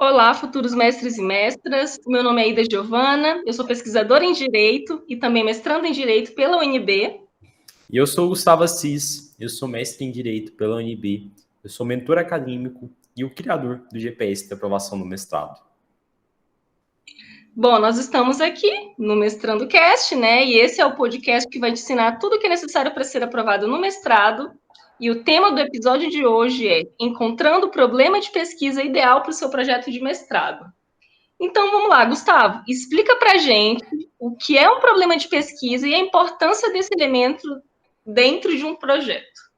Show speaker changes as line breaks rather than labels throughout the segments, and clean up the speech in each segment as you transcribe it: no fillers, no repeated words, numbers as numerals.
Olá, futuros mestres e mestras. Meu nome é Ida Giovana, eu sou pesquisadora em Direito e também mestrando em Direito pela UNB.
E eu sou o Gustavo Assis, eu sou mestre em Direito pela UNB, eu sou mentor acadêmico e o criador do GPS da aprovação do mestrado.
Bom, nós estamos aqui no Mestrando Cast, né? E esse é o podcast que vai te ensinar tudo o que é necessário para ser aprovado no mestrado. E o tema do episódio de hoje é Encontrando o problema de pesquisa ideal para o seu projeto de mestrado. Então vamos lá, Gustavo, explica para a gente o que é um problema de pesquisa e a importância desse elemento dentro de um projeto.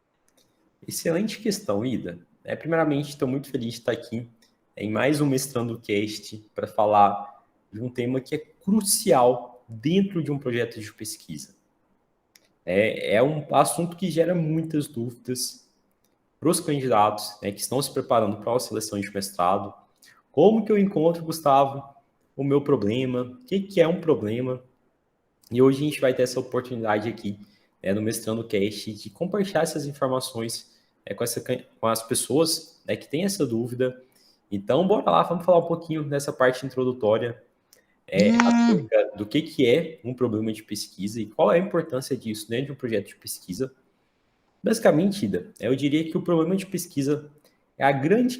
Excelente questão, Ida. Primeiramente, estou muito feliz de estar aqui em mais um Mestrando Cast para falar de um tema que é crucial dentro de um projeto de pesquisa. É um assunto que gera muitas dúvidas para os candidatos, que estão se preparando para a seleção de mestrado. Como que eu encontro, Gustavo, o meu problema? O que é um problema? E hoje a gente vai ter essa oportunidade aqui, no Mestrando Cast, de compartilhar essas informações com as pessoas, que têm essa dúvida. Então, bora lá, vamos falar um pouquinho dessa parte introdutória acerca do que é um problema de pesquisa e qual é a importância disso dentro de um projeto de pesquisa. Basicamente, Ida, eu diria que o problema de pesquisa é a grande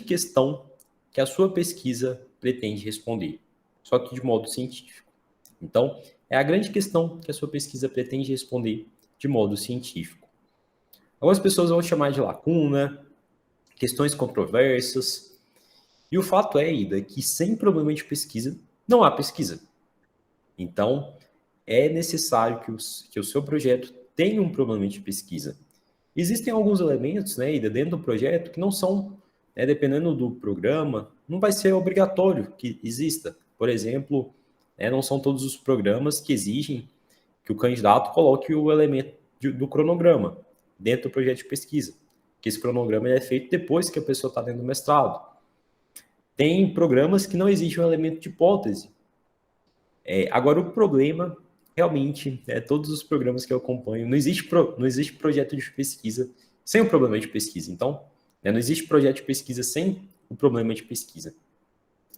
questão que a sua pesquisa pretende responder, só que de modo científico. Então, é a grande questão que a sua pesquisa pretende responder de modo científico. Algumas pessoas vão chamar de lacuna, questões controversas, e o fato é, Ida, que sem problema de pesquisa, não há pesquisa. Então, é necessário que o seu projeto tenha um problema de pesquisa. Existem alguns elementos, Ida, dentro do projeto que não são, dependendo do programa, não vai ser obrigatório que exista. Por exemplo, não são todos os programas que exigem que o candidato coloque o elemento do cronograma dentro do projeto de pesquisa, que esse cronograma é feito depois que a pessoa está dentro do mestrado. Tem programas que não exigem um elemento de hipótese. Agora, o problema, realmente, todos os programas que eu acompanho, não existe projeto de pesquisa sem o problema de pesquisa. Então, não existe projeto de pesquisa sem o problema de pesquisa.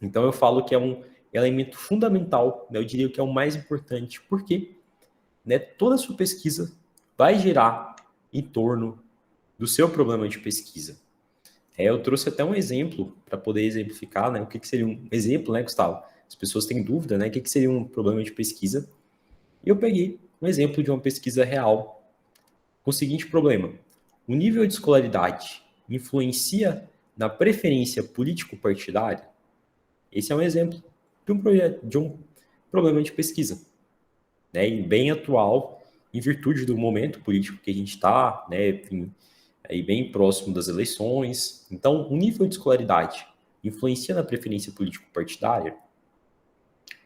Então, eu falo que é um elemento fundamental, eu diria que é o mais importante, porque toda a sua pesquisa vai girar em torno do seu problema de pesquisa. Eu trouxe até um exemplo para poder exemplificar, o que seria um exemplo, Gustavo? As pessoas têm dúvida, o que seria um problema de pesquisa. E eu peguei um exemplo de uma pesquisa real com o seguinte problema. O nível de escolaridade influencia na preferência político-partidária? Esse é um exemplo de um problema de pesquisa, e bem atual, em virtude do momento político que a gente está, enfim, aí bem próximo das eleições. Então, o nível de escolaridade influencia na preferência político-partidária?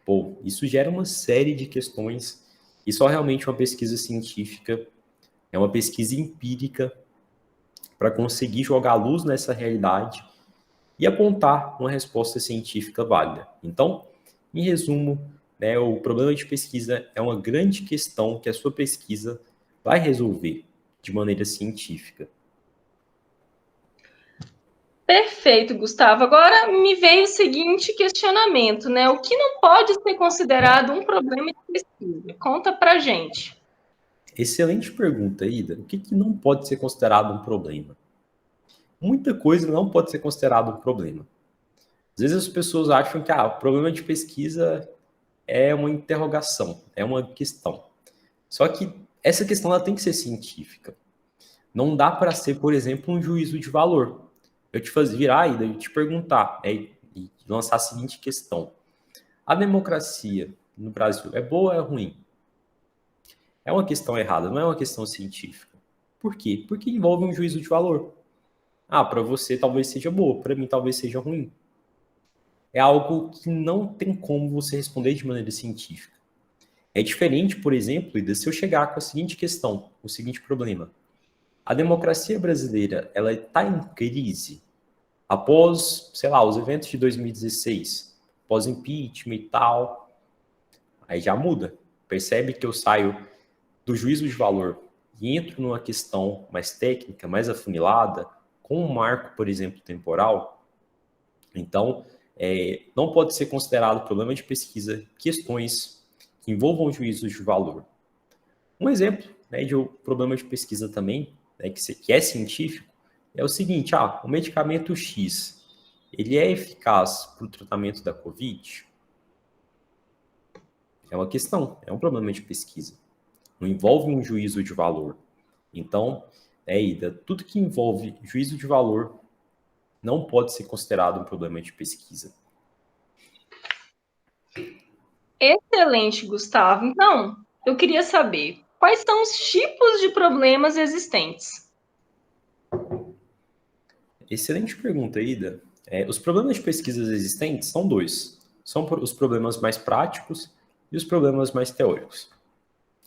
Pô, isso gera uma série de questões e só realmente uma pesquisa científica, é uma pesquisa empírica para conseguir jogar luz nessa realidade e apontar uma resposta científica válida. Então, em resumo, o problema de pesquisa é uma grande questão que a sua pesquisa vai resolver de maneira científica.
Perfeito, Gustavo. Agora me veio o seguinte questionamento, O que não pode ser considerado um problema de pesquisa? Conta pra gente.
Excelente pergunta, Ida. O que não pode ser considerado um problema? Muita coisa não pode ser considerado um problema. Às vezes as pessoas acham que o problema de pesquisa é uma interrogação, é uma questão. Só que essa questão ela tem que ser científica. Não dá para ser, por exemplo, um juízo de valor. Eu te virar e te perguntar e lançar a seguinte questão. A democracia no Brasil é boa ou é ruim? É uma questão errada, não é uma questão científica. Por quê? Porque envolve um juízo de valor. Para você talvez seja boa, para mim talvez seja ruim. É algo que não tem como você responder de maneira científica. É diferente, por exemplo, de se eu chegar com a seguinte questão, o seguinte problema. A democracia brasileira, ela está em crise após, sei lá, os eventos de 2016, após impeachment e tal. Aí já muda. Percebe que eu saio do juízo de valor e entro numa questão mais técnica, mais afunilada, com um marco, por exemplo, temporal. Então, não pode ser considerado problema de pesquisa questões que envolvam juízos de valor. Um exemplo, né, de um problema de pesquisa também, né, que é científico, é o seguinte: o medicamento X, ele é eficaz para o tratamento da COVID? É uma questão, é um problema de pesquisa. Não envolve um juízo de valor. Então, Ida, tudo que envolve juízo de valor não pode ser considerado um problema de pesquisa.
Excelente, Gustavo. Então, eu queria saber quais são os tipos de problemas existentes.
Excelente pergunta, Ida. Os problemas de pesquisas existentes são dois. São os problemas mais práticos e os problemas mais teóricos.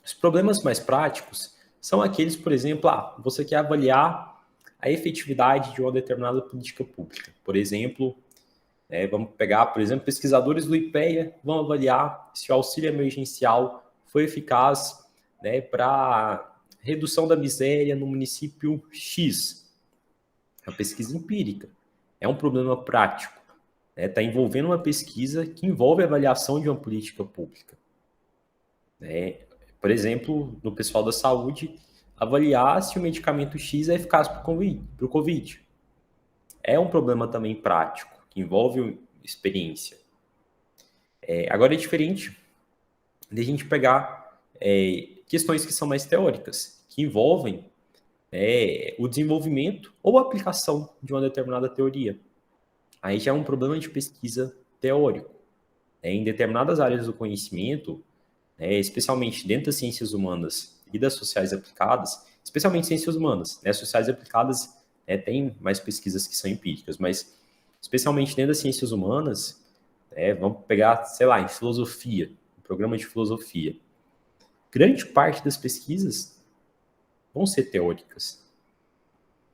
Os problemas mais práticos são aqueles, por exemplo, você quer avaliar a efetividade de uma determinada política pública. Por exemplo, vamos pegar, por exemplo, pesquisadores do IPEA vão avaliar se o auxílio emergencial foi eficaz, né, para redução da miséria no município X. É uma pesquisa empírica. É um problema prático. Está envolvendo uma pesquisa que envolve a avaliação de uma política pública. Por exemplo, no pessoal da saúde, avaliar se o medicamento X é eficaz para o COVID. É um problema também prático, que envolve experiência. Agora é diferente de a gente pegar questões que são mais teóricas, que envolvem o desenvolvimento ou a aplicação de uma determinada teoria. Aí já é um problema de pesquisa teórico. Em determinadas áreas do conhecimento, especialmente dentro das ciências humanas e das sociais aplicadas, especialmente ciências humanas, sociais aplicadas tem mais pesquisas que são empíricas, mas especialmente dentro das ciências humanas, vamos pegar, sei lá, em filosofia, um programa de filosofia. Grande parte das pesquisas vão ser teóricas.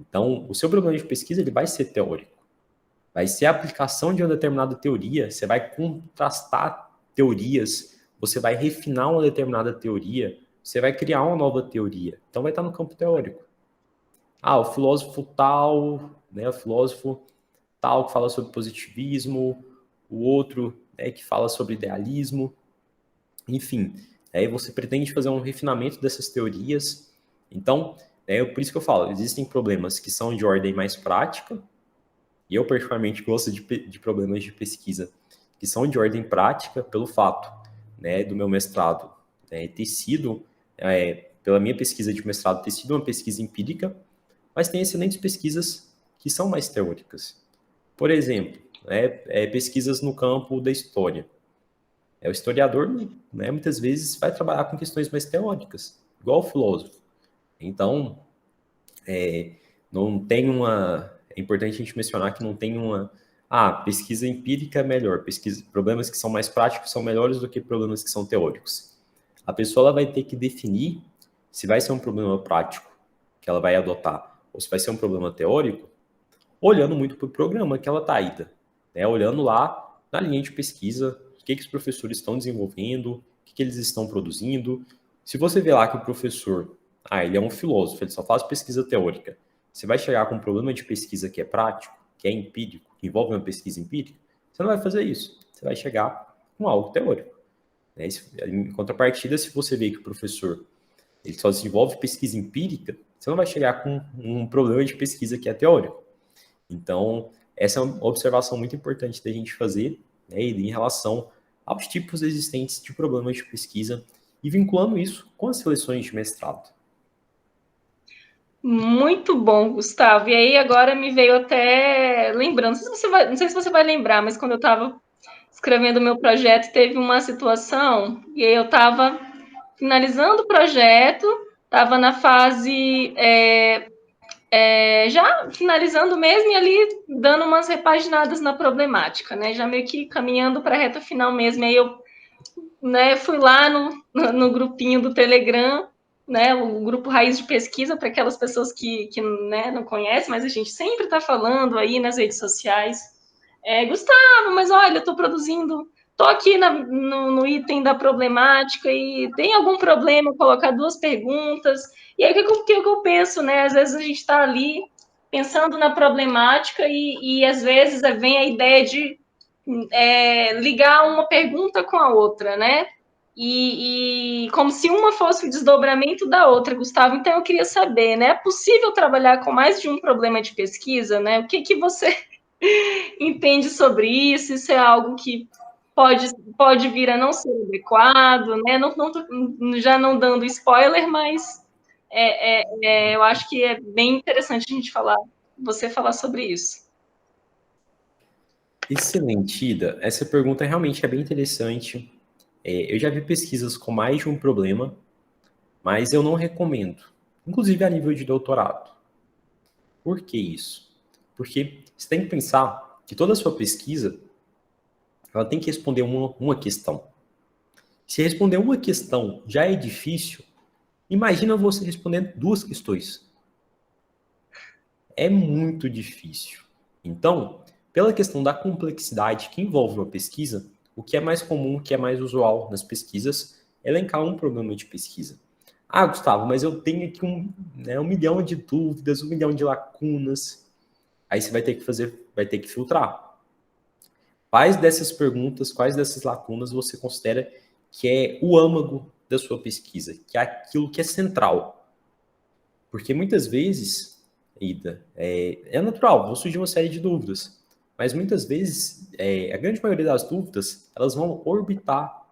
Então, o seu problema de pesquisa ele vai ser teórico. Vai ser a aplicação de uma determinada teoria, você vai contrastar teorias, você vai refinar uma determinada teoria, você vai criar uma nova teoria. Então, vai estar no campo teórico. O filósofo tal, o filósofo tal que fala sobre positivismo, o outro que fala sobre idealismo. Enfim, aí você pretende fazer um refinamento dessas teorias. Então, por isso que eu falo, existem problemas que são de ordem mais prática, e eu particularmente gosto de problemas de pesquisa que são de ordem prática pelo fato do meu mestrado ter sido, pela minha pesquisa de mestrado, ter sido uma pesquisa empírica, mas tem excelentes pesquisas que são mais teóricas. Por exemplo, pesquisas no campo da história. O historiador, muitas vezes, vai trabalhar com questões mais teóricas, igual o filósofo. Então, não tem uma... É importante a gente mencionar que não tem uma... pesquisa empírica é melhor, problemas que são mais práticos são melhores do que problemas que são teóricos. A pessoa ela vai ter que definir se vai ser um problema prático que ela vai adotar, ou se vai ser um problema teórico, olhando muito para o programa que ela está ida, olhando lá na linha de pesquisa, o que os professores estão desenvolvendo, o que eles estão produzindo. Se você vê lá que o professor, ele é um filósofo, ele só faz pesquisa teórica, você vai chegar com um problema de pesquisa que é prático, que é empírico, que envolve uma pesquisa empírica, você não vai fazer isso. Você vai chegar com algo teórico. Em contrapartida, se você vê que o professor ele só desenvolve pesquisa empírica, você não vai chegar com um problema de pesquisa que é teórico. Então, essa é uma observação muito importante da gente fazer em relação aos tipos existentes de problemas de pesquisa e vinculando isso com as seleções de mestrado.
Muito bom, Gustavo. E aí agora me veio até lembrando, não sei se você vai lembrar, mas quando eu estava escrevendo o meu projeto, teve uma situação, e aí eu estava finalizando o projeto, estava na fase já finalizando mesmo e ali dando umas repaginadas na problemática, né? Já meio que caminhando para a reta final mesmo. Aí eu fui lá no grupinho do Telegram, o grupo Raiz de Pesquisa, para aquelas pessoas que não conhecem, mas a gente sempre está falando aí nas redes sociais. Gustavo, mas olha, eu estou produzindo, estou aqui no item da problemática e tem algum problema colocar 2 perguntas? E aí o que eu penso, né? Às vezes a gente está ali pensando na problemática e às vezes vem a ideia de ligar uma pergunta com a outra, né? E como se uma fosse o desdobramento da outra, Gustavo. Então, eu queria saber, né? É possível trabalhar com mais de um problema de pesquisa, né? O que você entende sobre isso? Isso é algo que pode vir a não ser adequado, né? Já não dando spoiler, mas eu acho que é bem interessante a gente você falar sobre isso.
Excelente, Ida. Essa pergunta realmente é bem interessante. Eu já vi pesquisas com mais de um problema, mas eu não recomendo, inclusive a nível de doutorado. Por que isso? Porque você tem que pensar que toda a sua pesquisa ela tem que responder uma questão. Se responder uma questão já é difícil, imagina você respondendo duas questões. É muito difícil. Então, pela questão da complexidade que envolve uma pesquisa, o que é mais comum, o que é mais usual nas pesquisas, é elencar um problema de pesquisa. Ah, Gustavo, mas eu tenho aqui um milhão de dúvidas, 1 milhão de lacunas. Aí você vai ter que filtrar. Quais dessas perguntas, quais dessas lacunas você considera que é o âmago da sua pesquisa, que é aquilo que é central? Porque muitas vezes, Ida, é natural, vão surgir uma série de dúvidas, mas muitas vezes, a grande maioria das dúvidas, elas vão orbitar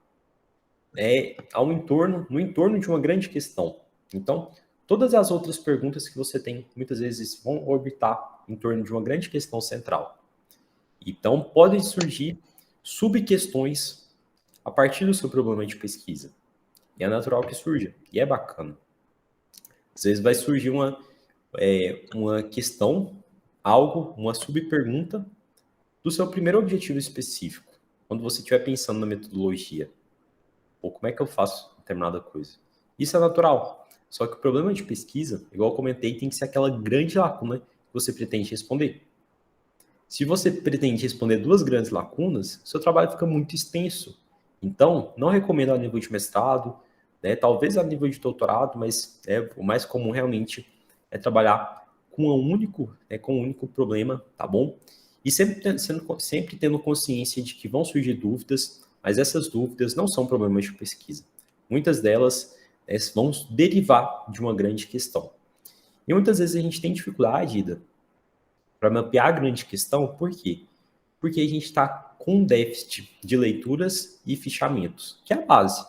no entorno de uma grande questão. Então, todas as outras perguntas que você tem, muitas vezes vão orbitar em torno de uma grande questão central. Então, podem surgir subquestões a partir do seu problema de pesquisa. E é natural que surja, e é bacana. Às vezes vai surgir uma questão, uma subpergunta do seu primeiro objetivo específico, quando você estiver pensando na metodologia. Ou como é que eu faço determinada coisa? Isso é natural. Só que o problema de pesquisa, igual eu comentei, tem que ser aquela grande lacuna que você pretende responder. Se você pretende responder 2 grandes lacunas, seu trabalho fica muito extenso. Então, não recomendo a nível de mestrado, né? Talvez a nível de doutorado, mas o mais comum realmente é trabalhar com um único problema, tá bom? E sempre tendo consciência de que vão surgir dúvidas, mas essas dúvidas não são problemas de pesquisa. Muitas delas vão derivar de uma grande questão. E muitas vezes a gente tem dificuldade, Ida, para mapear a grande questão. Por quê? Porque a gente está com um déficit de leituras e fichamentos, que é a base.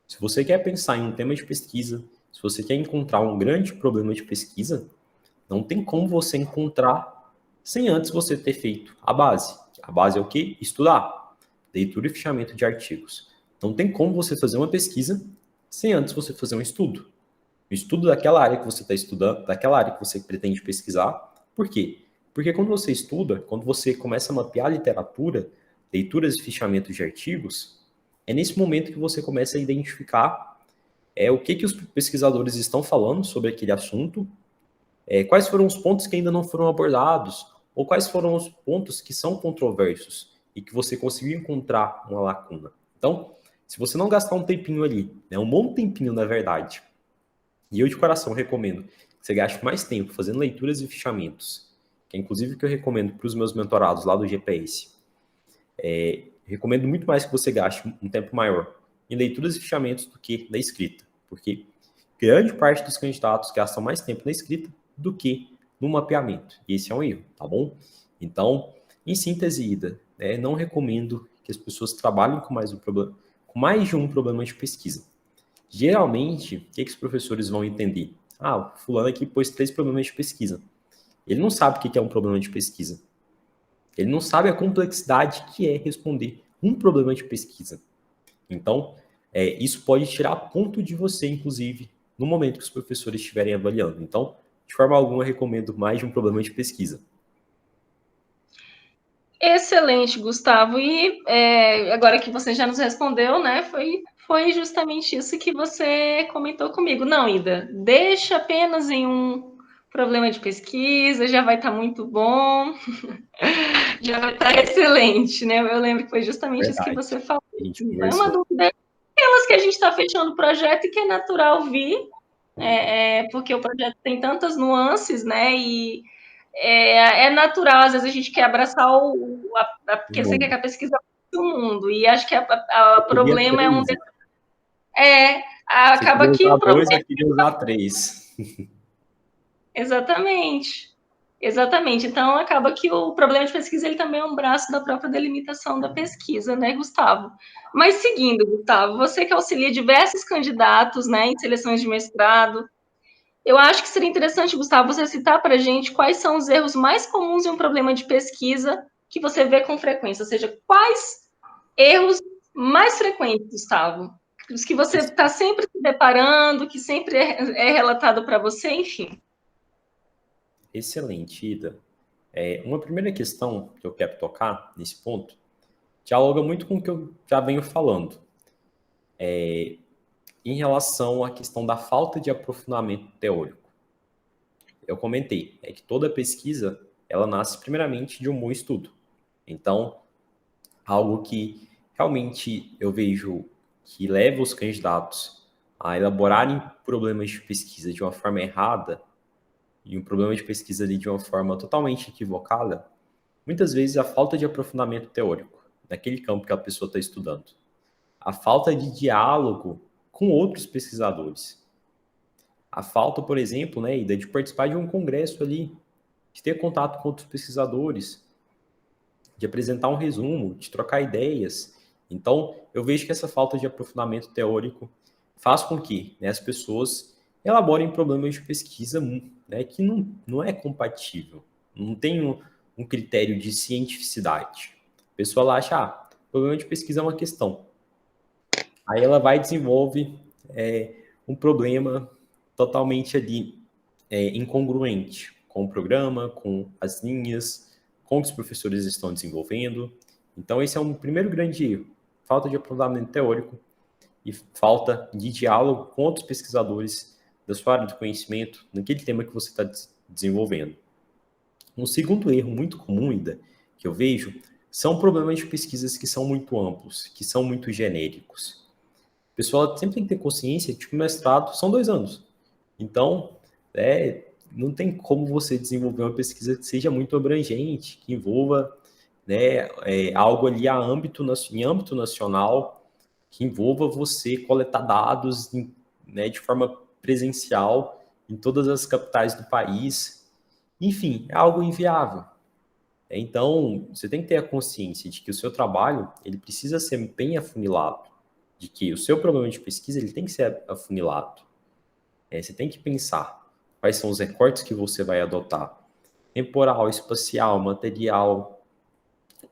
Se você quer pensar em um tema de pesquisa, se você quer encontrar um grande problema de pesquisa, não tem como você encontrar sem antes você ter feito a base. A base é o quê? Estudar. Leitura e fichamento de artigos. Não tem como você fazer uma pesquisa sem antes você fazer um estudo. O estudo daquela área que você está estudando, daquela área que você pretende pesquisar. Por quê? Porque quando você estuda, quando você começa a mapear a literatura, leituras e fichamentos de artigos, é nesse momento que você começa a identificar o que os pesquisadores estão falando sobre aquele assunto, quais foram os pontos que ainda não foram abordados, ou quais foram os pontos que são controversos e que você conseguiu encontrar uma lacuna. Então, se você não gastar um tempinho ali, um bom tempinho na verdade, e eu de coração recomendo que você gaste mais tempo fazendo leituras e fichamentos, que é inclusive o que eu recomendo para os meus mentorados lá do GPS. Recomendo muito mais que você gaste um tempo maior em leituras e fichamentos do que na escrita, porque grande parte dos candidatos gastam mais tempo na escrita do que no mapeamento. E esse é um erro, tá bom? Então, em síntese, Ida, não recomendo que as pessoas trabalhem com mais de um problema de pesquisa. Geralmente, o que os professores vão entender? Ah, o fulano aqui pôs 3 problemas de pesquisa. Ele não sabe o que é um problema de pesquisa. Ele não sabe a complexidade que é responder um problema de pesquisa. Então, isso pode tirar ponto de você, inclusive, no momento que os professores estiverem avaliando. Então, de forma alguma, eu recomendo mais de um problema de pesquisa.
Excelente, Gustavo. E agora que você já nos respondeu, né, foi justamente isso que você comentou comigo. Não, Ida, deixa apenas em um problema de pesquisa, já vai estar muito bom, já vai estar excelente, né? Eu lembro que foi justamente isso que você falou. Então, é uma dúvida, aquelas que a gente está fechando o projeto e que é natural vir, porque o projeto tem tantas nuances, né? E é natural, às vezes a gente quer abraçar porque você quer que a pesquisa do mundo, e acho que o problema é acaba que o problema...
Eu queria usar 3.
Exatamente. Exatamente. Então, acaba que o problema de pesquisa ele também é um braço da própria delimitação da pesquisa, né, Gustavo? Mas seguindo, Gustavo, você que auxilia diversos candidatos, né, em seleções de mestrado, eu acho que seria interessante, Gustavo, você citar para a gente quais são os erros mais comuns em um problema de pesquisa que você vê com frequência, ou seja, quais erros mais frequentes, Gustavo? Os que você está sempre se deparando, que sempre é relatado para você, enfim.
Excelente, Ida. Uma primeira questão que eu quero tocar nesse ponto dialoga muito com o que eu já venho falando. Em relação à questão da falta de aprofundamento teórico. Eu comentei, que toda pesquisa, ela nasce primeiramente de um bom estudo. Então, algo que realmente eu vejo que leva os candidatos a elaborarem problemas de pesquisa de uma forma errada e um problema de pesquisa ali de uma forma totalmente equivocada, muitas vezes a falta de aprofundamento teórico naquele campo que a pessoa está estudando, a falta de diálogo com outros pesquisadores, a falta, por exemplo, né, de participar de um congresso ali, de ter contato com outros pesquisadores, de apresentar um resumo, de trocar ideias. Então, eu vejo que essa falta de aprofundamento teórico faz com que, né, as pessoas elaborem problemas de pesquisa, né, que não é compatível, não tem um critério de cientificidade. A pessoa acha, problema de pesquisa é uma questão. Aí ela vai e desenvolve um problema totalmente ali incongruente com o programa, com as linhas, com o que os professores estão desenvolvendo. Então, esse é um primeiro grande erro. Falta de aprofundamento teórico e falta de diálogo com outros pesquisadores da sua área de conhecimento naquele tema que você está desenvolvendo. Um segundo erro muito comum, Ida, que eu vejo, são problemas de pesquisas que são muito amplos, que são muito genéricos. O pessoal sempre tem que ter consciência de que o mestrado são 2 anos. Então, não tem como você desenvolver uma pesquisa que seja muito abrangente, que envolva, né, algo ali em âmbito nacional, que envolva você coletar dados, né, de forma presencial em todas as capitais do país. Enfim, é algo inviável. Então, você tem que ter a consciência de que o seu trabalho ele precisa ser bem afunilado, de que o seu problema de pesquisa ele tem que ser afunilado. Você tem que pensar quais são os recortes que você vai adotar, temporal, espacial, material,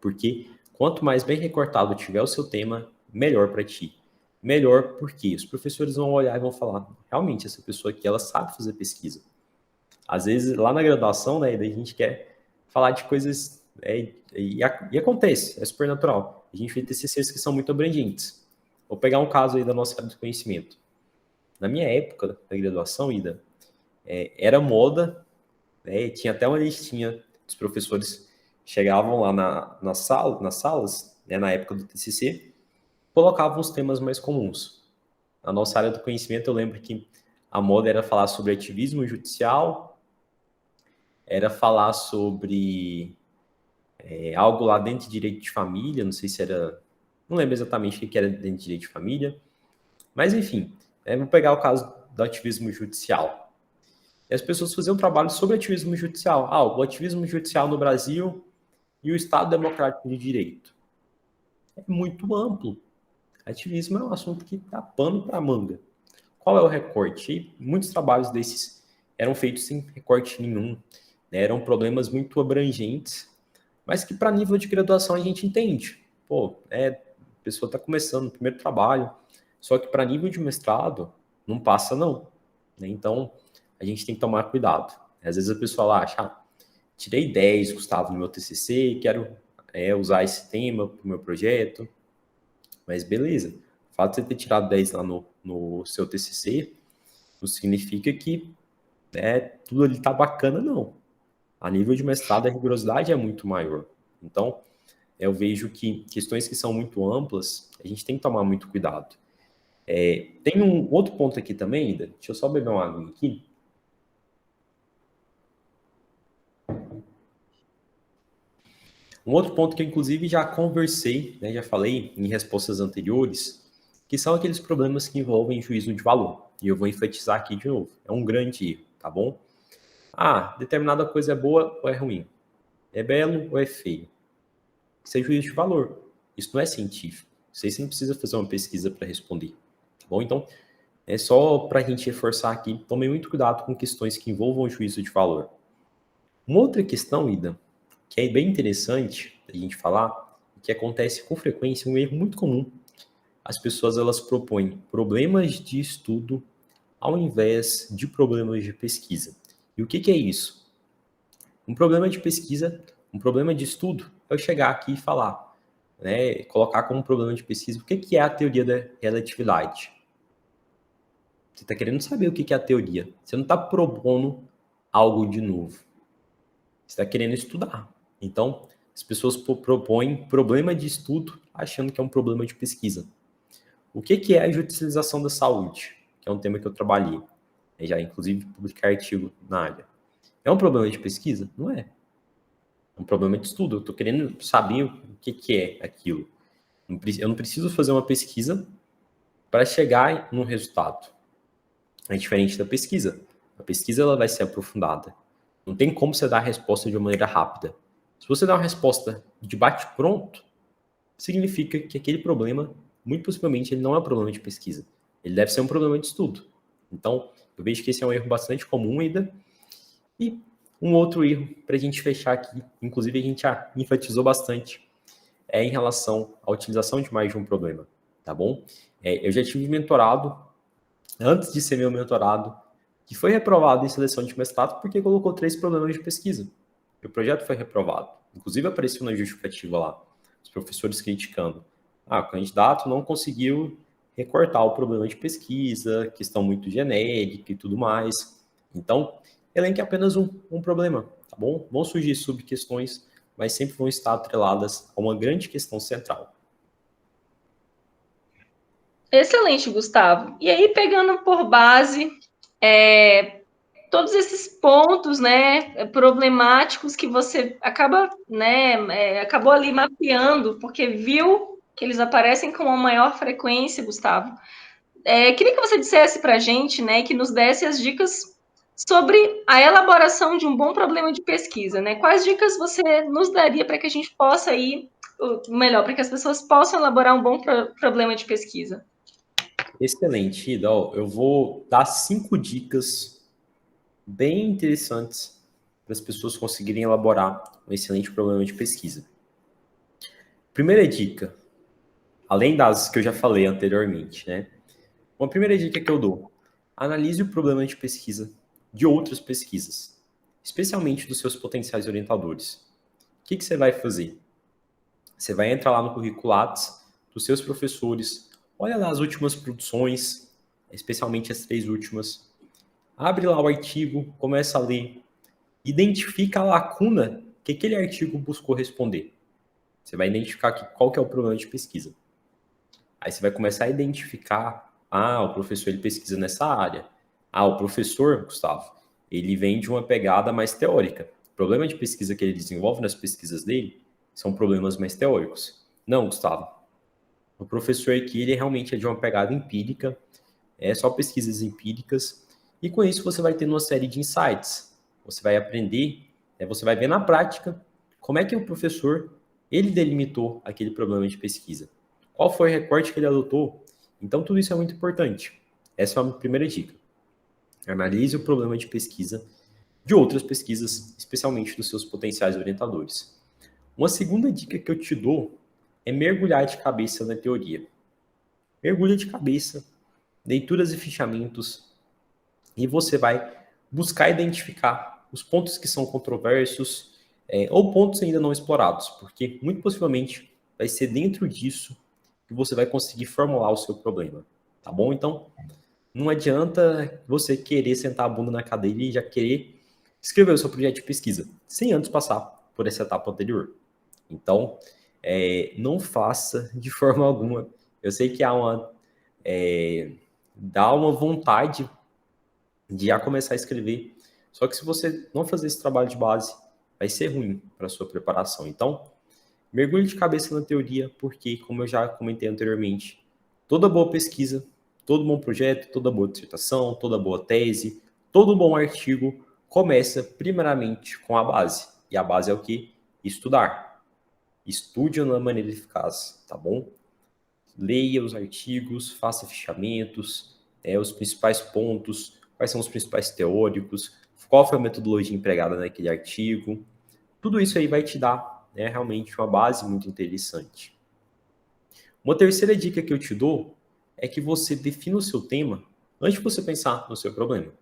porque quanto mais bem recortado tiver o seu tema, melhor para ti. Melhor porque os professores vão olhar e vão falar, realmente, essa pessoa aqui, ela sabe fazer pesquisa. Às vezes, lá na graduação, né, daí a gente quer falar de coisas, e acontece, é super natural. A gente vê TCCs que são muito abrangentes. Vou pegar um caso aí da nossa área de conhecimento. Na minha época da graduação, Ida, era moda, né, tinha até uma listinha dos professores chegavam lá nas salas, né, na época do TCC, colocavam os temas mais comuns. Na nossa área do conhecimento, eu lembro que a moda era falar sobre ativismo judicial, era falar sobre algo lá dentro de direito de família, não sei se era... Não lembro exatamente o que era dentro de direito de família, mas enfim, vou pegar o caso do ativismo judicial. E as pessoas faziam um trabalho sobre ativismo judicial. O ativismo judicial no Brasil e o Estado Democrático de Direito. É muito amplo. Ativismo é um assunto que dá pano para manga. Qual é o recorte? E muitos trabalhos desses eram feitos sem recorte nenhum. Né? Eram problemas muito abrangentes, mas que para nível de graduação a gente entende. A pessoa está começando o primeiro trabalho, só que para nível de mestrado não passa não. Né? Então, a gente tem que tomar cuidado. Às vezes a pessoa acha, tirei 10, Gustavo, no meu TCC, quero usar esse tema para o meu projeto. Mas beleza, o fato de você ter tirado 10 lá no seu TCC não significa que tudo ali tá bacana, não. A nível de mestrado, a rigorosidade é muito maior. Então, eu vejo que questões que são muito amplas, a gente tem que tomar muito cuidado. Tem um outro ponto aqui também, Ida. Deixa eu só beber uma água aqui. Um outro ponto que eu, inclusive, já conversei, né, já falei em respostas anteriores, que são aqueles problemas que envolvem juízo de valor. E eu vou enfatizar aqui de novo. É um grande erro, tá bom? Ah, determinada coisa é boa ou é ruim? É belo ou é feio? Isso é juízo de valor. Isso não é científico. Você não precisa fazer uma pesquisa para responder, tá bom? Então, é só para a gente reforçar aqui, tome muito cuidado com questões que envolvam juízo de valor. Uma outra questão, Ida, que é bem interessante a gente falar, que acontece com frequência, um erro muito comum. As pessoas elas propõem problemas de estudo ao invés de problemas de pesquisa. E o que é isso? Um problema de pesquisa, um problema de estudo, é eu chegar aqui e falar, né, colocar como problema de pesquisa o que é a teoria da relatividade. Você está querendo saber o que é a teoria. Você não está propondo algo de novo. Você está querendo estudar. Então, as pessoas propõem problema de estudo achando que é um problema de pesquisa. O que é a judicialização da saúde? Que é um tema que eu trabalhei. Eu já, inclusive, publiquei artigo na área. É um problema de pesquisa? Não é. É um problema de estudo. Eu estou querendo saber o que é aquilo. Eu não preciso fazer uma pesquisa para chegar num resultado. É diferente da pesquisa. A pesquisa ela vai ser aprofundada. Não tem como você dar a resposta de uma maneira rápida. Se você dá uma resposta de bate-pronto, significa que aquele problema, muito possivelmente, ele não é um problema de pesquisa. Ele deve ser um problema de estudo. Então, eu vejo que esse é um erro bastante comum ainda. E um outro erro, para a gente fechar aqui, inclusive a gente já enfatizou bastante, é em relação à utilização de mais de um problema, tá bom? Eu já tive mentorado, antes de ser meu mentorado, que foi reprovado em seleção de mestrado porque colocou 3 problemas de pesquisa. O projeto foi reprovado. Inclusive apareceu na justificativa lá, os professores criticando. O candidato não conseguiu recortar o problema de pesquisa, questão muito genérica e tudo mais. Então, elenque apenas um problema, tá bom? Vão surgir subquestões, mas sempre vão estar atreladas a uma grande questão central.
Excelente, Gustavo. E aí, pegando por base todos esses pontos, né, problemáticos que você acaba, né, acabou ali mapeando, porque viu que eles aparecem com uma maior frequência, Gustavo. Queria que você dissesse para a gente, né, que nos desse as dicas sobre a elaboração de um bom problema de pesquisa, né? Quais dicas você nos daria para que a gente possa ir, melhor, para que as pessoas possam elaborar um bom problema de pesquisa?
Excelente, Ida. Eu vou dar 5 dicas bem interessantes para as pessoas conseguirem elaborar um excelente problema de pesquisa. Primeira dica, além das que eu já falei anteriormente, né? Uma primeira dica que eu dou: analise o problema de pesquisa de outras pesquisas, especialmente dos seus potenciais orientadores. O que você vai fazer? Você vai entrar lá no currículo Lattes dos seus professores, olha lá as últimas produções, especialmente as 3 últimas, abre lá o artigo, começa a ler, identifica a lacuna que aquele artigo buscou responder. Você vai identificar qual que é o problema de pesquisa. Aí você vai começar a identificar, o professor ele pesquisa nessa área. O professor, Gustavo, ele vem de uma pegada mais teórica. O problema de pesquisa que ele desenvolve nas pesquisas dele são problemas mais teóricos. Não, Gustavo. O professor aqui, ele realmente é de uma pegada empírica, é só pesquisas empíricas, e com isso você vai ter uma série de insights. Você vai aprender, você vai ver na prática como é que o professor, ele delimitou aquele problema de pesquisa. Qual foi o recorte que ele adotou? Então, tudo isso é muito importante. Essa é a minha primeira dica. Analise o problema de pesquisa de outras pesquisas, especialmente dos seus potenciais orientadores. Uma segunda dica que eu te dou é mergulhar de cabeça na teoria. Mergulha de cabeça, leituras e fichamentos, e você vai buscar identificar os pontos que são controversos ou pontos ainda não explorados, porque muito possivelmente vai ser dentro disso que você vai conseguir formular o seu problema, tá bom? Então, não adianta você querer sentar a bunda na cadeira e já querer escrever o seu projeto de pesquisa, sem antes passar por essa etapa anterior. Então, não faça de forma alguma. Eu sei que dá uma vontade de já começar a escrever, só que se você não fazer esse trabalho de base, vai ser ruim para a sua preparação. Então, mergulhe de cabeça na teoria, porque, como eu já comentei anteriormente, toda boa pesquisa, todo bom projeto, toda boa dissertação, toda boa tese, todo bom artigo começa primeiramente com a base. E a base é o quê? Estudar. Estude de uma maneira eficaz, tá bom? Leia os artigos, faça fichamentos, os principais pontos, quais são os principais teóricos, qual foi a metodologia empregada naquele artigo. Tudo isso aí vai te dar, realmente uma base muito interessante. Uma terceira dica que eu te dou é que você defina o seu tema antes de você pensar no seu problema.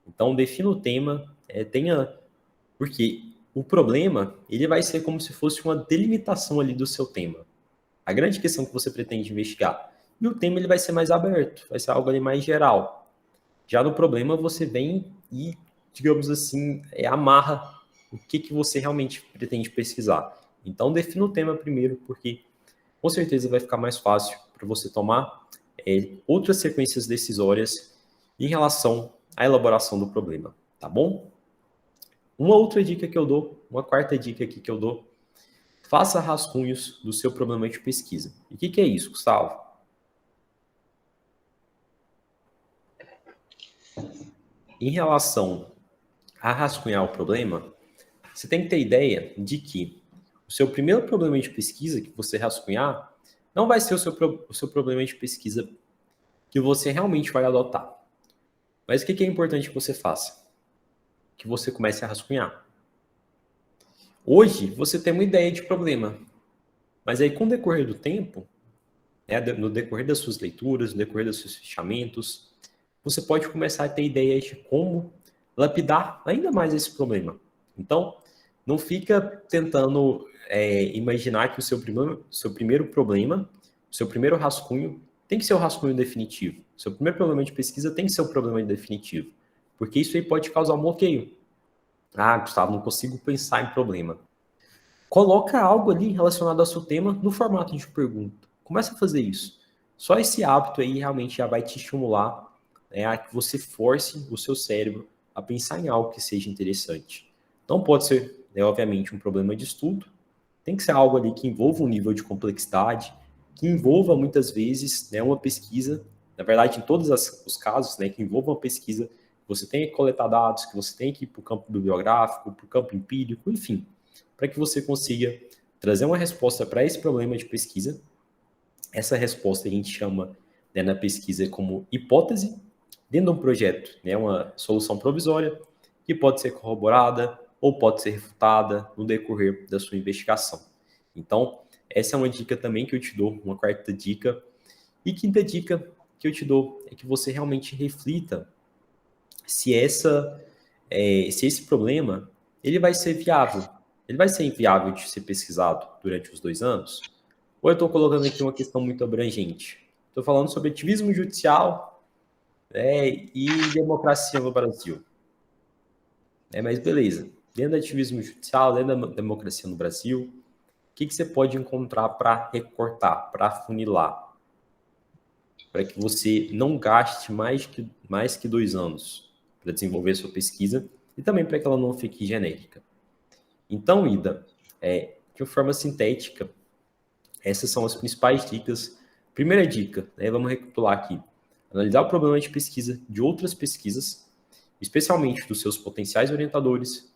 Então, defina o tema, porque o problema ele vai ser como se fosse uma delimitação ali do seu tema. A grande questão que você pretende investigar. E o tema ele vai ser mais aberto, vai ser algo ali mais geral. Já no problema, você vem e, digamos assim, amarra o que você realmente pretende pesquisar. Então, defina o tema primeiro, porque com certeza vai ficar mais fácil para você tomar outras sequências decisórias em relação à elaboração do problema, tá bom? Uma outra dica que eu dou, uma quarta dica aqui que eu dou, faça rascunhos do seu problema de pesquisa. E o que é isso, Gustavo? Em relação a rascunhar o problema, você tem que ter ideia de que o seu primeiro problema de pesquisa que você rascunhar não vai ser o seu problema de pesquisa que você realmente vai adotar. Mas o que é importante que você faça? Que você comece a rascunhar. Hoje, você tem uma ideia de problema, mas aí com o decorrer do tempo, no decorrer das suas leituras, no decorrer dos seus fechamentos, você pode começar a ter ideias de como lapidar ainda mais esse problema. Então, não fica tentando imaginar que o seu primeiro problema, o seu primeiro rascunho, tem que ser o rascunho definitivo. O seu primeiro problema de pesquisa tem que ser o problema definitivo. Porque isso aí pode causar um bloqueio. Ah, Gustavo, não consigo pensar em problema. Coloca algo ali relacionado ao seu tema no formato de pergunta. Começa a fazer isso. Só esse hábito aí realmente já vai te estimular a que você force o seu cérebro a pensar em algo que seja interessante. Não pode ser, obviamente, um problema de estudo. Tem que ser algo ali que envolva um nível de complexidade, que envolva muitas vezes uma pesquisa. Na verdade, em todos os casos, que envolva uma pesquisa, você tem que coletar dados, que você tem que ir para o campo bibliográfico, para o campo empírico, enfim, para que você consiga trazer uma resposta para esse problema de pesquisa. Essa resposta a gente chama na pesquisa como hipótese, dentro de um projeto, uma solução provisória, que pode ser corroborada ou pode ser refutada no decorrer da sua investigação. Então, essa é uma dica também que eu te dou, uma quarta dica. E quinta dica que eu te dou é que você realmente reflita se esse problema ele vai ser viável. Ele vai ser inviável de ser pesquisado durante os 2 anos? Ou eu estou colocando aqui uma questão muito abrangente? Estou falando sobre ativismo judicial e democracia no Brasil. Mas beleza. Dentro do ativismo judicial, dentro da democracia no Brasil, o que você pode encontrar para recortar, para afunilar? Para que você não gaste mais que 2 anos para desenvolver sua pesquisa e também para que ela não fique genérica. Então, Ida, de forma sintética, essas são as principais dicas. Primeira dica, vamos recapitular aqui. Analisar o problema de pesquisa de outras pesquisas, especialmente dos seus potenciais orientadores.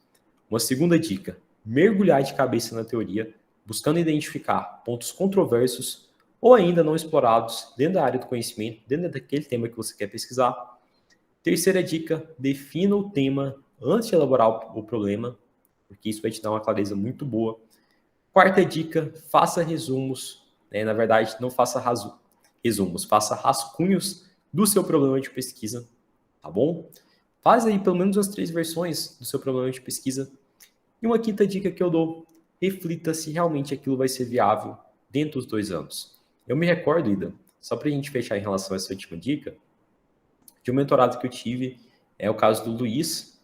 Uma segunda dica, mergulhar de cabeça na teoria, buscando identificar pontos controversos ou ainda não explorados dentro da área do conhecimento, dentro daquele tema que você quer pesquisar. Terceira dica, defina o tema antes de elaborar o problema, porque isso vai te dar uma clareza muito boa. Quarta dica, faça resumos. Na verdade, não faça resumos, faça rascunhos do seu problema de pesquisa, tá bom? Faz aí pelo menos as 3 versões do seu problema de pesquisa. E uma quinta dica que eu dou, reflita se realmente aquilo vai ser viável dentro dos 2 anos. Eu me recordo, Ida, só para a gente fechar em relação a essa última dica, de um mentorado que eu tive, é o caso do Luiz,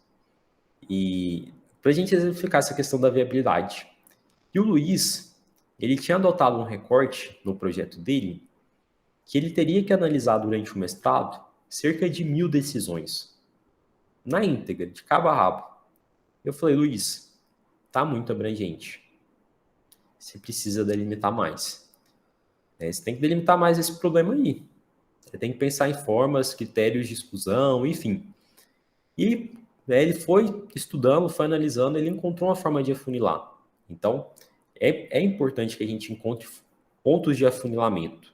e para a gente exemplificar essa questão da viabilidade. E o Luiz, ele tinha adotado um recorte no projeto dele que ele teria que analisar durante o mestrado cerca de 1.000 decisões, na íntegra, de cabo a rabo. Eu falei, Luiz, tá muito abrangente. você precisa delimitar mais. Você tem que delimitar mais esse problema aí. Você tem que pensar em formas, critérios de exclusão, enfim. E ele foi estudando, foi analisando, ele encontrou uma forma de afunilar. Então, é importante que a gente encontre pontos de afunilamento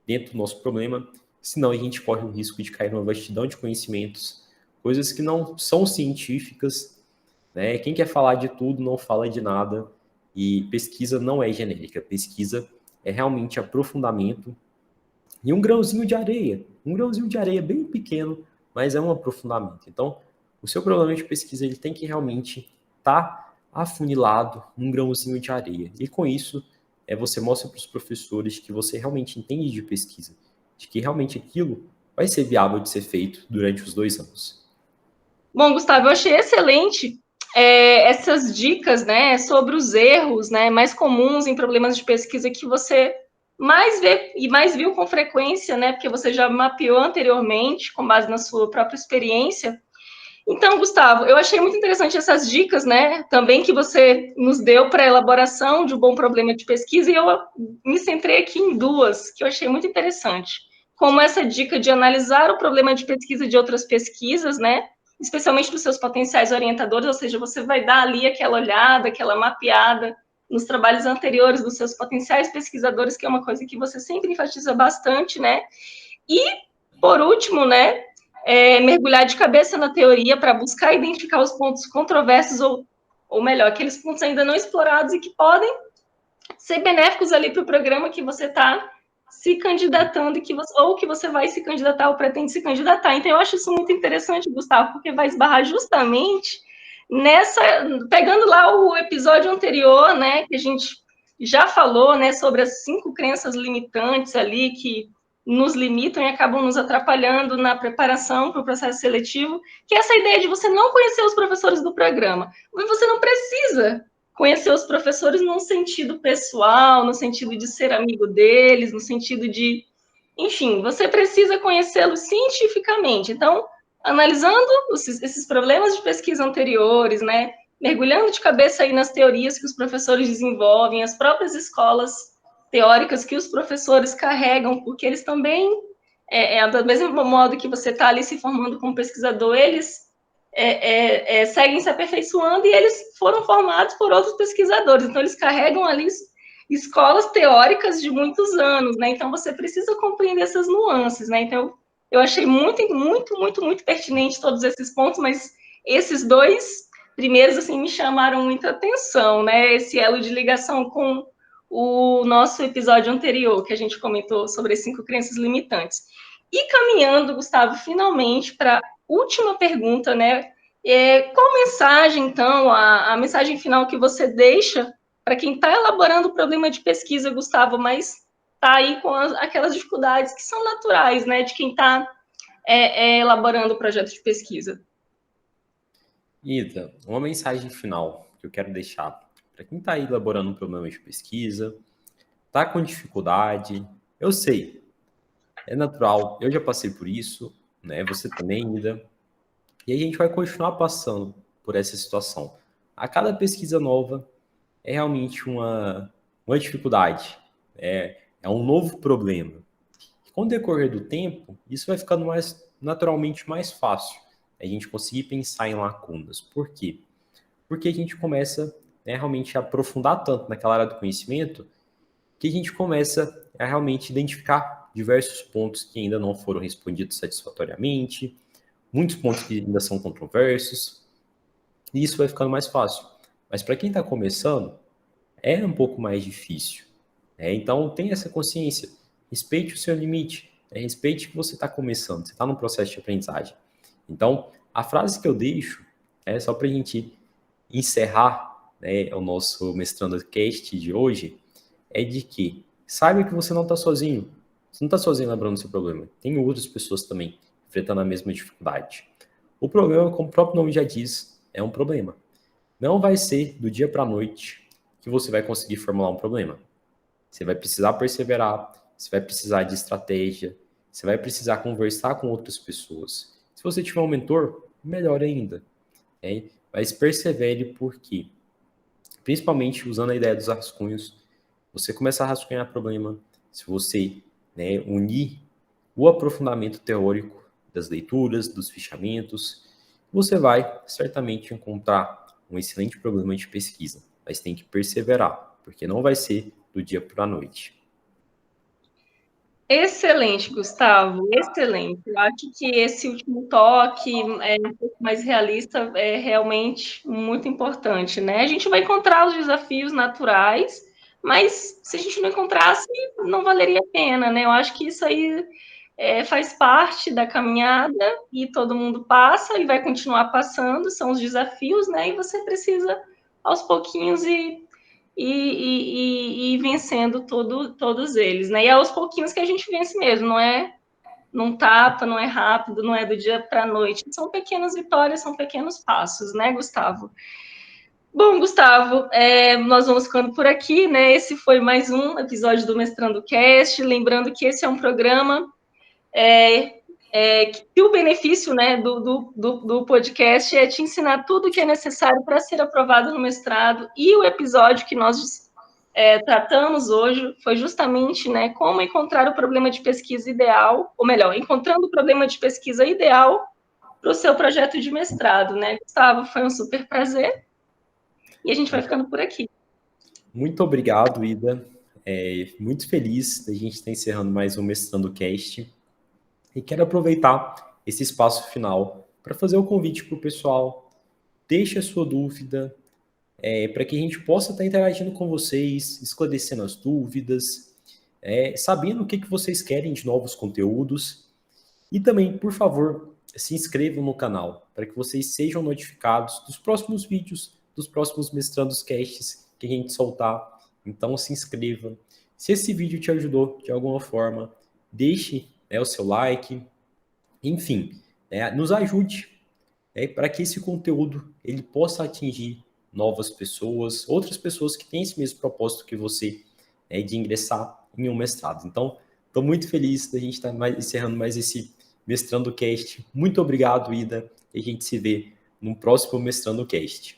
dentro do nosso problema, senão a gente corre o risco de cair numa vastidão de conhecimentos, coisas que não são científicas, né? Quem quer falar de tudo não fala de nada, e pesquisa não é genérica, pesquisa é realmente aprofundamento e um grãozinho de areia bem pequeno, mas é um aprofundamento. Então, o seu problema de pesquisa ele tem que realmente estar afunilado num grãozinho de areia. E com isso, você mostra para os professores que você realmente entende de pesquisa, de que realmente aquilo vai ser viável de ser feito durante os 2 anos.
Bom, Gustavo, eu achei excelente essas dicas, né, sobre os erros, né, mais comuns em problemas de pesquisa que você mais vê e mais viu com frequência, né, porque você já mapeou anteriormente, com base na sua própria experiência. Então, Gustavo, eu achei muito interessante essas dicas, né, também que você nos deu para a elaboração de um bom problema de pesquisa, e eu me centrei aqui em 2, que eu achei muito interessante. Como essa dica de analisar o problema de pesquisa de outras pesquisas, né, especialmente dos seus potenciais orientadores, ou seja, você vai dar ali aquela olhada, aquela mapeada nos trabalhos anteriores dos seus potenciais pesquisadores, que é uma coisa que você sempre enfatiza bastante, né? E, por último, né, mergulhar de cabeça na teoria para buscar identificar os pontos controversos, ou melhor, aqueles pontos ainda não explorados e que podem ser benéficos ali para o programa que você está se candidatando, ou que você vai se candidatar ou pretende se candidatar. Então, eu acho isso muito interessante, Gustavo, porque vai esbarrar justamente pegando lá o episódio anterior, né, que a gente já falou, né, sobre as 5 crenças limitantes ali que nos limitam e acabam nos atrapalhando na preparação para o processo seletivo, que é essa ideia de você não conhecer os professores do programa. Mas você não precisa conhecer os professores num sentido pessoal, no sentido de ser amigo deles, no sentido de... Enfim, você precisa conhecê-los cientificamente. Então, analisando esses problemas de pesquisa anteriores, né, mergulhando de cabeça aí nas teorias que os professores desenvolvem, as próprias escolas teóricas que os professores carregam, porque eles também, do mesmo modo que você está ali se formando como pesquisador, eles seguem se aperfeiçoando e eles foram formados por outros pesquisadores. Então, eles carregam ali escolas teóricas de muitos anos, né? Então, você precisa compreender essas nuances, né? Então, eu achei muito, muito, muito, muito pertinente todos esses pontos, mas esses 2 primeiros, assim, me chamaram muita atenção, né? Esse elo de ligação com o nosso episódio anterior, que a gente comentou sobre as 5 crenças limitantes. E caminhando, Gustavo, finalmente para a última pergunta, né? Qual mensagem, então, a mensagem final que você deixa para quem está elaborando o problema de pesquisa, Gustavo, mas está aí com aquelas dificuldades que são naturais, né, de quem está elaborando o projeto de pesquisa?
Ida, uma mensagem final que eu quero deixar para quem está aí elaborando um problema de pesquisa, está com dificuldade, eu sei, é natural, eu já passei por isso, né? Você também, Ida, e a gente vai continuar passando por essa situação. A cada pesquisa nova é realmente uma dificuldade, é um novo problema. E com o decorrer do tempo, isso vai ficando naturalmente mais fácil. A gente conseguir pensar em lacunas. Por quê? Porque a gente começa, né, realmente a aprofundar tanto naquela área do conhecimento que a gente começa a realmente identificar diversos pontos que ainda não foram respondidos satisfatoriamente, muitos pontos que ainda são controversos, e isso vai ficando mais fácil. Mas para quem está começando, é um pouco mais difícil. Então, tenha essa consciência. Respeite o seu limite. Respeite que você está começando. Você está num processo de aprendizagem. Então, a frase que eu deixo é só para a gente encerrar, né, o nosso Mestrando Cast de hoje, é de que saiba que você não está sozinho. Você não está sozinho lembrando do seu problema. Tem outras pessoas também enfrentando a mesma dificuldade. O problema, como o próprio nome já diz, é um problema. Não vai ser do dia para a noite que você vai conseguir formular um problema. Você vai precisar perseverar, você vai precisar de estratégia, você vai precisar conversar com outras pessoas. Se você tiver um mentor, melhor ainda. Mas persevere porque, principalmente usando a ideia dos rascunhos, você começar a rascunhar problema, se você, né, unir o aprofundamento teórico das leituras, dos fichamentos, você vai certamente encontrar um excelente problema de pesquisa, mas tem que perseverar, porque não vai ser do dia para a noite.
Excelente, Gustavo, excelente. Eu acho que esse último toque um pouco mais realista é realmente muito importante, né? A gente vai encontrar os desafios naturais, mas se a gente não encontrasse, não valeria a pena, né? Eu acho que isso aí faz parte da caminhada e todo mundo passa e vai continuar passando, são os desafios, né? E você precisa, aos pouquinhos, e vencendo todos eles, né? E é aos pouquinhos que a gente vence mesmo, não é num tapa, não é rápido, não é do dia para a noite. São pequenas vitórias, são pequenos passos, né, Gustavo? Bom, Gustavo, nós vamos ficando por aqui, né? Esse foi mais um episódio do Mestrando Cast. Lembrando que esse é um programa que o benefício, né, do podcast é te ensinar tudo o que é necessário para ser aprovado no mestrado. E o episódio que nós tratamos hoje foi justamente, né, como encontrar o problema de pesquisa ideal, ou melhor, encontrando o problema de pesquisa ideal para o seu projeto de mestrado, né, Gustavo? Foi um super prazer e a gente vai ficando por aqui.
Muito obrigado, Ida. Muito feliz da gente estar encerrando mais um Mestrando Cast. E quero aproveitar esse espaço final para fazer o convite para o pessoal. Deixe a sua dúvida, para que a gente possa estar interagindo com vocês, esclarecendo as dúvidas, sabendo o que vocês querem de novos conteúdos. E também, por favor, se inscrevam no canal, para que vocês sejam notificados dos próximos vídeos, dos próximos Mestrandos Casts que a gente soltar. Então, se inscreva. Se esse vídeo te ajudou de alguma forma, deixe o seu like. Enfim, nos ajude para que esse conteúdo ele possa atingir novas pessoas, outras pessoas que têm esse mesmo propósito que você, de ingressar em um mestrado. Então, estou muito feliz da gente estar encerrando mais esse Mestrando Cast. Muito obrigado, Ida, e a gente se vê no próximo Mestrando Cast.